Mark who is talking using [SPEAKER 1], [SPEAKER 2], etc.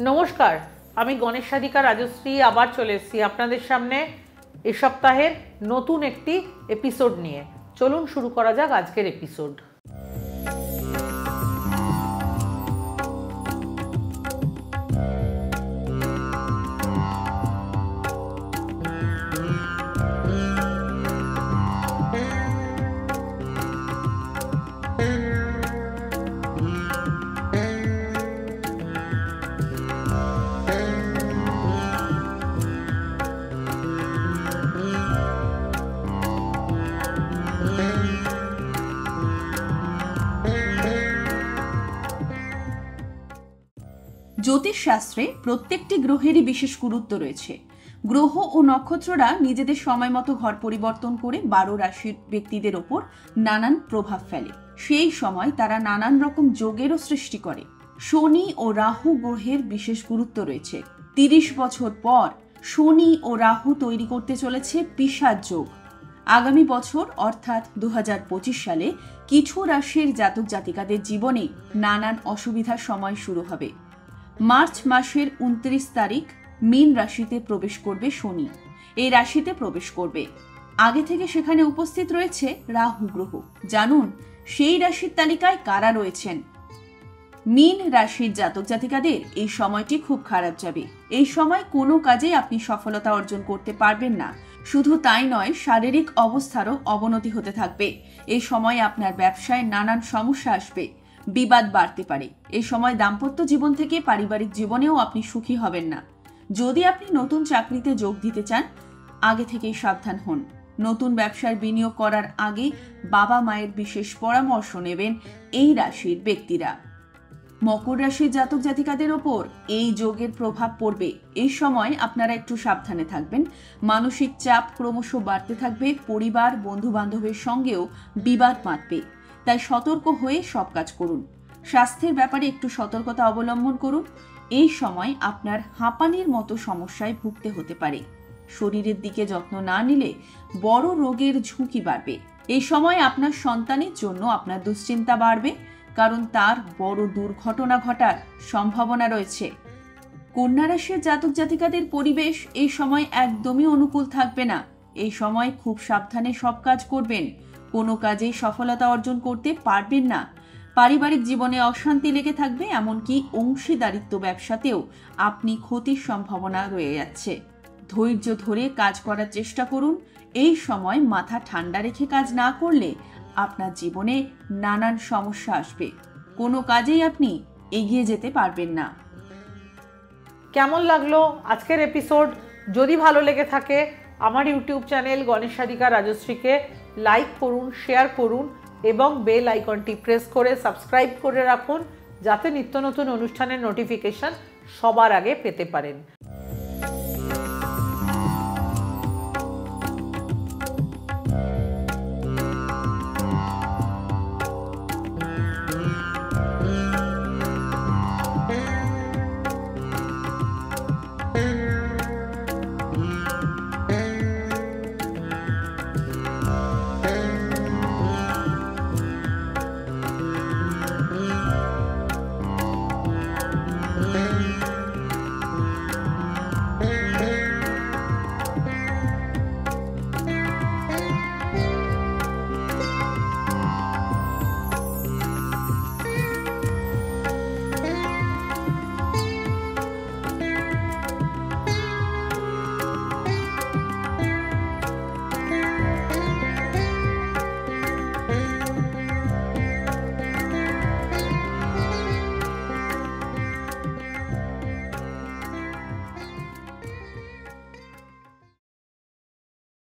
[SPEAKER 1] নমস্কার, আমি গণেশ সাধিকা রাজশ্রী আবার চলে এসেছি আপনাদের সামনে এ সপ্তাহের নতুন একটি এপিসোড নিয়ে। চলুন শুরু করা যাক আজকের এপিসোড।
[SPEAKER 2] জ্যোতিষশাস্ত্রে প্রত্যেকটি গ্রহেরই বিশেষ গুরুত্ব রয়েছে। গ্রহ ও নক্ষত্ররা নিজেদের সময় মতো ঘর পরিবর্তন করে 12 রাশির ব্যক্তিদের ওপর নানান প্রভাব ফেলে। সেই সময় তারা নানান রকম যোগেরও সৃষ্টি করে। শনি ও রাহু গ্রহের বিশেষ গুরুত্ব রয়েছে। 30 বছর পর শনি ও রাহু তৈরি করতে চলেছে পিশাচ যোগ। আগামী বছর অর্থাৎ 2025 সালে কিছু রাশির জাতক জাতিকাদের জীবনে নানান অসুবিধার সময় শুরু হবে। মার্চ মাসের 29 তারিখ মীন রাশিতে প্রবেশ করবে শনি। এই রাশিতে প্রবেশ করবে। আগে থেকে সেখানে উপস্থিত রয়েছে রাহু গ্রহ। জানুন সেই রাশির তালিকায় কারা রয়েছেন। মীন রাশির জাতক জাতিকাদের এই সময়টি খুব খারাপ যাবে। এই সময় কোনো কাজে আপনি সফলতা অর্জন করতে পারবেন না। শুধু তাই নয়, শারীরিক অবস্থারও অবনতি হতে থাকবে। এই সময় আপনার ব্যবসায় নানান সমস্যা আসবে, বিবাদ বাড়তে পারে। এই সময় দাম্পত্য জীবন থেকে পারিবারিক জীবনেও আপনি সুখী হবেন না। যদি আপনি নতুন চাকরিতে যোগ দিতে চান, আগে থেকেই সাবধান হন। নতুন ব্যবসায় বিনিয়োগ করার আগে বাবা মায়ের বিশেষ পরামর্শ নেবেন এই রাশির ব্যক্তিরা। মকর রাশির জাতক জাতিকাদের ওপর এই যোগের প্রভাব পড়বে। এই সময় আপনারা একটু সাবধানে থাকবেন। মানসিক চাপ ক্রমশ বাড়তে থাকবে। পরিবার বন্ধু বান্ধবের সঙ্গেও বিবাদ বাঁধবে। তাই সতর্ক হয়ে সব কাজ করুন। স্বাস্থ্যের ব্যাপারে একটু সতর্কতা অবলম্বন করুন। এই সময় আপনার হাঁপানির মতো সমস্যায় ভুগতে হতে পারে। শরীরের দিকে যত্ন না নিলে বড় রোগের ঝুঁকি বাড়বে। এই সময় আপনার সন্তানের জন্য আপনার দুশ্চিন্তা বাড়বে, কারণ তার বড় দুর্ঘটনা ঘটার সম্ভাবনা রয়েছে। কন্যা রাশির জাতক জাতিকাদের পরিবেশ এই সময় একদমই অনুকূল থাকবে না। এই সময় খুব সাবধানে সব কাজ করবেন। কোনো কাজেই সফলতা অর্জন করতে পারবেন না। পারিবারিক জীবনে অশান্তি লেগে থাকবে, এমনকি অংশীদারিত্ব ব্যবসাতেও আপনি ক্ষতির সম্ভাবনা রয়ে যাচ্ছে। ধৈর্য ধরে কাজ করার চেষ্টা করুন। এই সময় মাথা ঠান্ডা রেখে কাজ না করলে আপনার জীবনে নানান সমস্যা আসবে। কোনো কাজেই আপনি এগিয়ে যেতে পারবেন না।
[SPEAKER 1] কেমন লাগলো আজকের এপিসোড? যদি ভালো লেগে থাকে আমার ইউটিউব চ্যানেল গণেশ সাধিকা রাজশ্রীকে লাইক করুন, শেয়ার করুন এবং বেল আইকনটি প্রেস করে সাবস্ক্রাইব করে রাখুন, যাতে নিত্য নতুন অনুষ্ঠানের নোটিফিকেশন সবার আগে পেতে পারেন।